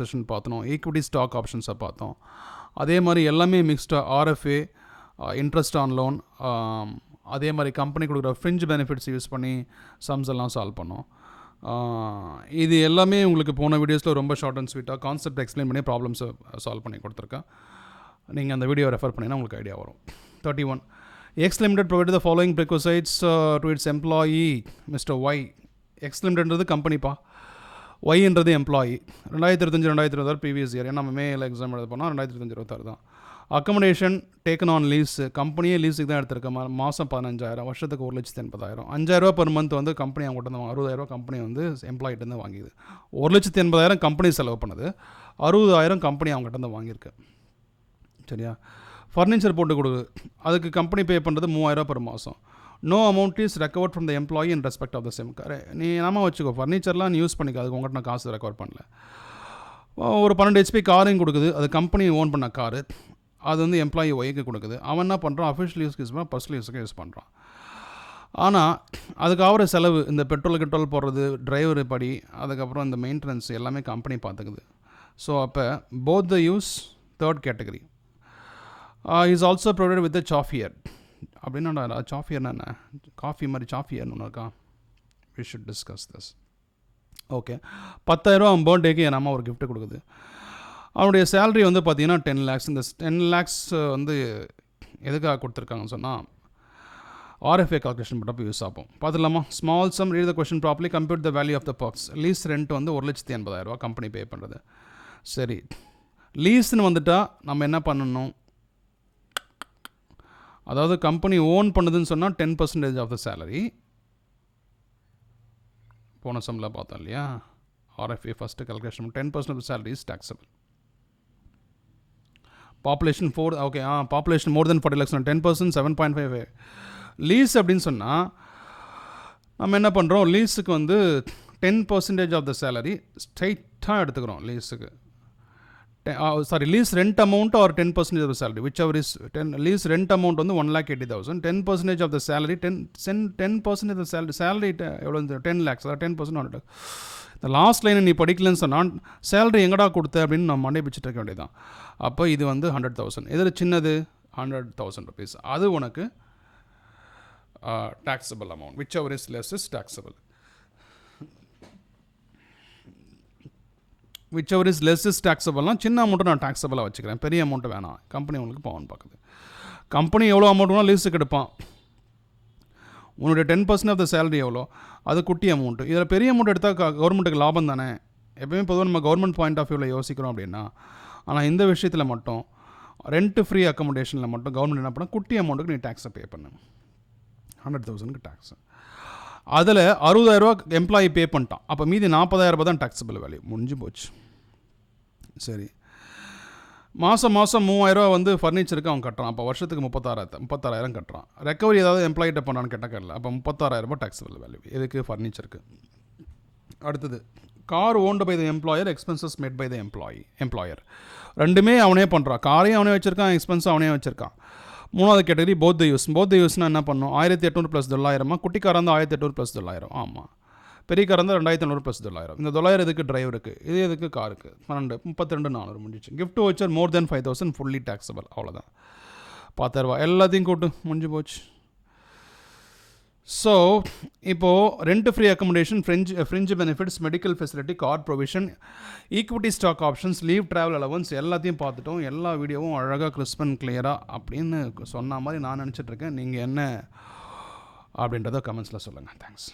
Session பார்த்தோம், equity stock ஆப்ஷன்ஸை பார்த்தோம். அதே மாதிரி எல்லாமே மிக்ஸ்டாக ஆர்எஃப்ஏ, இன்ட்ரெஸ்ட் ஆன் லோன், அதே மாதிரி கம்பெனி கொடுக்குற ஃப்ரிஞ்ச் பெனிஃபிட்ஸ் யூஸ் பண்ணி சம்ஸ் எல்லாம் சால்வ் பண்ணோம். இது எல்லாமே உங்களுக்கு போன வீடியோஸில் ரொம்ப ஷார்ட் அண்ட் ஸ்வீட்டாக கான்செப்ட் எக்ஸ்பிளைன் பண்ணி ப்ராப்ளம்ஸை சால்வ் பண்ணி கொடுத்துருக்கேன். நீங்கள் அந்த வீடியோ ரெஃபர் பண்ணிங்கன்னா உங்களுக்கு ஐடியா வரும். 31. X Limited provided the following prerequisites to its employee Mr. Y. X Limitedன்றது கம்பெனிப்பா, ஒய்ன்றது எம்ப்ளாயி. 2025-2026 ப்ரீவியஸ் இயர், நம்ம மேல எக்ஸாம் எழுத போனால் 2025-26 தான். அக்கமடேஷன் டேக்கன் ஆன் லீஸ், கம்பெனியே லீஸுக்கு தான் எடுத்திருக்கேன். மாதம் 15,000, வருஷத்துக்கு 1,80,000. 5,000 per month வந்து கம்பெனி அவங்ககிட்ட தான் 60,000 கம்பெனி வந்து எம்ப்ளாயிட்டேருந்து வாங்கிது. 1,80,000 கம்பெனி செலவு பண்ணுது, 60,000 கம்பெனி அவங்ககிட்ட தான் வாங்கியிருக்கு. சரியா? ஃபர்னிச்சர் போட்டு கொடுக்குது, அதுக்கு கம்பெனி பே பண்ணுறது 3,000 per மாதம். No amount is recovered from the employee in respect of the same. நீ நாம வச்சுக்கோ, ஃபர்னிச்சர்லாம் நீ யூஸ் பண்ணிக்க, அதுக்கு உங்கள்கிட்ட நான் காசு ரெக்கவர் பண்ணல. ஒரு 12 HP காரையும் கொடுக்குது, அது கம்பெனி ஓன் பண்ண காரு, அது வந்து எம்ப்ளாயி ஒய்க்கு கொடுக்குது. அவன் என்ன பண்ணுறான், அஃபிஷியல் யூஸ்க்கு யூஸ் பண்ணுறான், பர்சனல் யூஸுக்கு யூஸ் பண்ணுறான். ஆனால் அதுக்கு ஆகிற செலவு, இந்த பெட்ரோல் போடுறது, டிரைவர் படி, அதுக்கப்புறம் இந்த மெயின்டெனன்ஸ் எல்லாமே கம்பெனி பார்த்துக்குது. ஸோ அப்போ both the use third category. Is also provided with the chauffeur. அப்படின்னா சாஃபியர்னா என்ன? காஃபி மாதிரி சாஃபியர்னு ஒன்று இருக்கா? We should discuss this. Okay, 10,000 அவன் பர்த்டேக்கு என் அம்மா ஒரு கிஃப்ட் கொடுக்குது. அவனுடைய சேலரி வந்து பார்த்தீங்கன்னா 10 lakhs. இந்த 10 lakhs வந்து எதுக்காக கொடுத்துருக்காங்கன்னு சொன்னால் ஆர்எஃப்ஏ கால்குலேஷன் மட்டும் யூஸ் ஆகும். பார்த்துலாமா? Small sum, read the question properly, compute the value of the perks. Lease rent வந்து 1,80,000 கம்பெனி பே பண்ணுறது. சரி, லீஸ்ன்னு வந்துட்டால் நம்ம என்ன பண்ணணும்? அதாவது கம்பெனி ஓன் பண்ணுதுன்னு சொன்னால் 10% ஆஃப் த சேலரி. போன சம்மில் பார்த்தோம் இல்லையா, RFA first calculation 10% of the salary is taxable. Population 4, okay, population more than 40 lakhs 10%, 7.5. Lease அப்படின்னு சொன்னால் நம்ம என்ன பண்ணுறோம், லீஸுக்கு வந்து 10% ஆஃப் த சேலரி ஸ்ட்ரைட்டாக எடுத்துக்கிறோம். லீஸுக்கு lease rent amount or 10% of the salary, whichever is 10. Lease rent amount வந்து 1,80,000, 10% of the salary, 10% of the salary எவ்வளோ? 10 lakhs, அதாவது 10% 100. இந்த லாஸ்ட் லைனை நீ படிக்கலன்னு சொன்னால் சேலரி எங்கடா கொடுத்த அப்படின்னு நம்ம மண்டை பிச்சுட்டு இருக்க வேண்டியதான். அப்போ இது வந்து 100,000, இதில் சின்னது 100,000 rupees, அது உனக்கு taxable amount, whichever is less is taxable. whichever is less is taxable. சின்ன அமௌண்ட்டு நான் டாக்ஸபிளாக வச்சுக்கிறேன், பெரிய அமௌண்ட்டு வேணாம். கம்பெனி உங்களுக்கு பவன் பார்க்குது. கம்பெனி எவ்வளோ அமௌண்ட் வேணால் லீஸுக்கு எடுப்பான். உன்னுடைய 10% ஆஃப் த சேலரி எவ்வளோ, அது குட்டி அமௌண்ட்டு. இதில் பெரிய அமௌண்ட் எடுத்தால் கவர்மெண்ட்டுக்கு லாபம் தானே. எப்போயுமே பொதுவாக நம்ம கவர்மெண்ட் பாயிண்ட் ஆஃப் வியூவில் யோசிக்கிறோம் அப்படின்னா. ஆனால் இந்த விஷயத்தில் மட்டும் ரெண்ட் ஃப்ரீ அக்கமடேஷனில் மட்டும் கவர்மெண்ட் என்ன பண்ணால், குட்டி அமௌண்ட்டுக்கு நீ டேக்ஸை பே பண்ணு. 100,000க்கு டேக்ஸு. அதில் 60,000 எம்ப்ளாயி பே பண்ணிட்டான். அப்போ மீதி 40,000 தான் டாக்ஸபிள் வேல்யூ. முடிஞ்சு போச்சு. சரி, மாதம் 3,000 வந்து ஃபர்னிச்சருக்கு அவன் கட்டுறான். அப்போ வருஷத்துக்கு 36,000 கட்டுறான். ரெக்கவரி ஏதாவது எம்ப்ளாயிட்ட பண்ணான்னு கேட்டாக்கல. அப்போ 36,000 டாக்ஸபிள் வேல்யூ எதுக்கு? ஃபர்னிச்சருக்கு. அடுத்தது, car owned by the employer, expenses made by the employer. ரெண்டுமே அவனே பண்ணுறான். காரையும் அவனே வச்சுருக்கான், எக்ஸ்பென்ஸும் அவனே வச்சுருக்கான். மூணாவது category both the use. Both the யூஸ்னால் என்ன பண்ணும்? 1,800 + 9,000. குட்டிக்காரன் வந்து 1,800 + 9,000. ஆமாம். பெரிய கார் வந்து 2,500 + 9,000. இந்த 9,000 எதுக்கு? டிரைவருக்கு. இது எதுக்கு? காருக்கு. 12, 32,400 முடிஞ்சிச்சு. Gift voucher more than 5,000 fully taxable. அவ்வளோதான். 10,000 எல்லாத்தையும் கூட்டு முடிஞ்சு போச்சு. ஸோ இப்போது rent free accommodation, fringe benefits, medical facility, car provision, equity stock options, leave travel allowance எல்லாத்தையும் பார்த்துட்டோம். எல்லா வீடியோவும் அழகாக கிறிஸ்ப் அண்ட் கிளியராக அப்படின்னு சொன்ன மாதிரி நான் நினச்சிட்ருக்கேன். நீங்கள் என்ன அப்படின்றத கமெண்ட்ஸில் சொல்லுங்கள். தேங்க்ஸ்.